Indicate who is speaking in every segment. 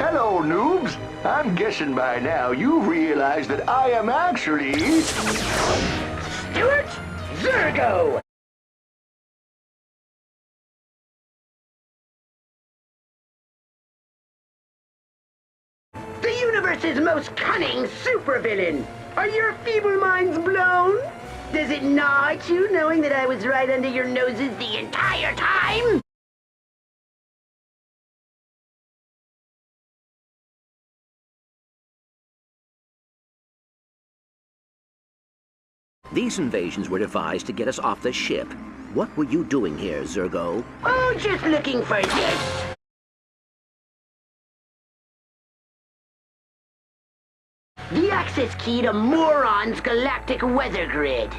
Speaker 1: hello, noobs. I'm guessing by now you've realized that I am actually...
Speaker 2: Stuart Zergo! The universe's most cunning supervillain! Are your feeble minds blown? Does it gnaw at you knowing that I was right under your noses the entire time?
Speaker 3: These invasions were devised to get us off the ship. What were you doing here, Zergo?
Speaker 2: Oh, just looking for this. The access key to Moron's galactic weather grid.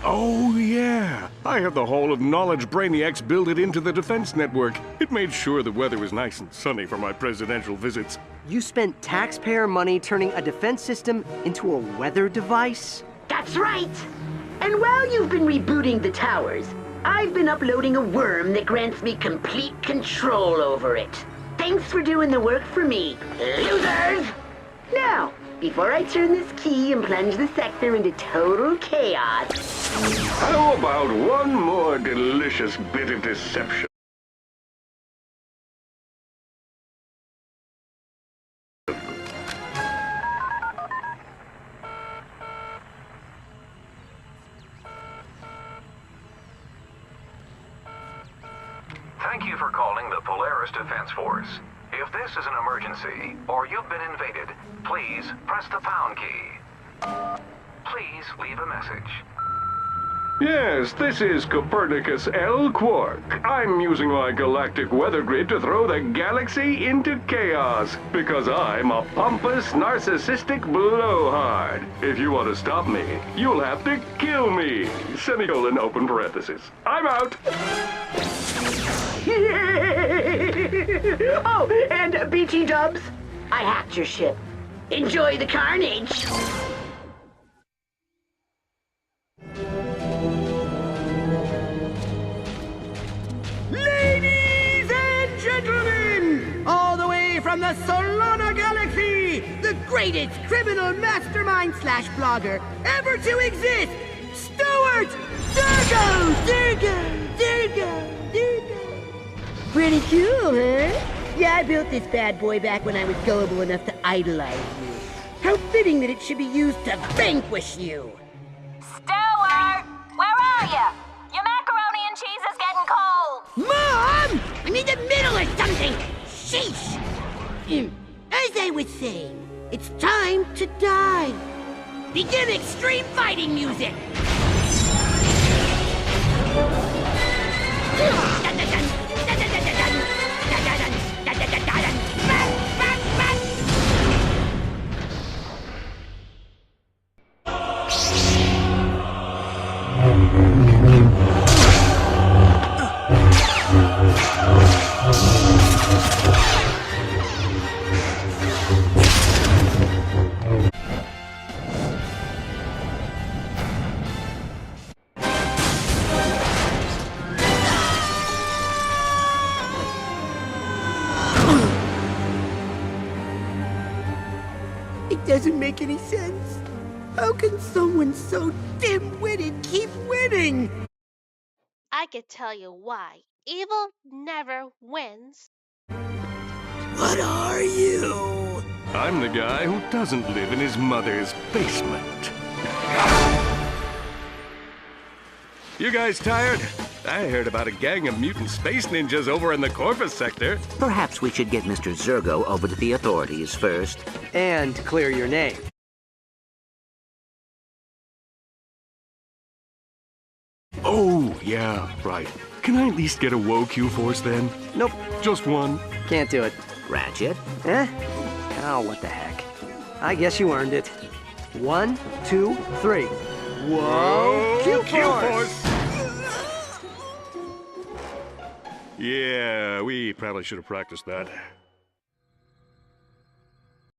Speaker 4: Oh, yeah. I have the whole of Knowledge Brainiacs built it into the defense network. It made sure the weather was nice and sunny for my presidential visits.
Speaker 5: You spent taxpayer money turning a defense system into a weather device?
Speaker 2: That's right! And while you've been rebooting the towers, I've been uploading a worm that grants me complete control over it. Thanks for doing the work for me, losers! Now, before I turn this key and plunge the sector into total chaos...
Speaker 1: How about one more delicious bit of deception?
Speaker 6: Thank you for calling the Polaris Defense Force. If this is an emergency, or you've been invaded, please press the pound key. Please leave a message.
Speaker 1: Yes, this is Copernicus L. Quark. I'm using my galactic weather grid to throw the galaxy into chaos, because I'm a pompous, narcissistic blowhard. If you want to stop me, you'll have to kill me. Semicolon, open parenthesis. I'm out.
Speaker 2: Oh, and BT Dubs, I hacked your ship. Enjoy the carnage.
Speaker 7: Ladies and gentlemen, all the way from the Solana Galaxy, the greatest criminal mastermind slash blogger ever to exist, Stuart Zergo! Zergo! Zergo! Zergo! Pretty cool, huh? Yeah, I built this bad boy back when I was gullible enough to idolize you. How fitting that it should be used to vanquish you!
Speaker 8: Stuart! Where are you? Your macaroni and cheese is getting cold!
Speaker 7: Mom! I'm in the middle of something! Sheesh! As I was saying, it's time to die. Begin extreme fighting music! It doesn't make any sense. How can someone so dim-witted keep winning?
Speaker 9: I could tell you why. Evil never wins.
Speaker 7: What are you?
Speaker 4: I'm the guy who doesn't live in his mother's basement. You guys tired? I heard about a gang of mutant space ninjas over in the Corvus sector.
Speaker 3: Perhaps we should get Mr. Zergo over to the authorities first.
Speaker 5: And clear your name.
Speaker 4: Oh, yeah, right. Can I at least get a woe Q-Force then?
Speaker 5: Nope,
Speaker 4: Just one.
Speaker 5: can't do it.
Speaker 3: Ratchet?
Speaker 5: Eh? Oh, what the heck. I guess you earned it. 1, 2, 3. Whoa!
Speaker 4: Q-Force! Yeah, we probably should have practiced that.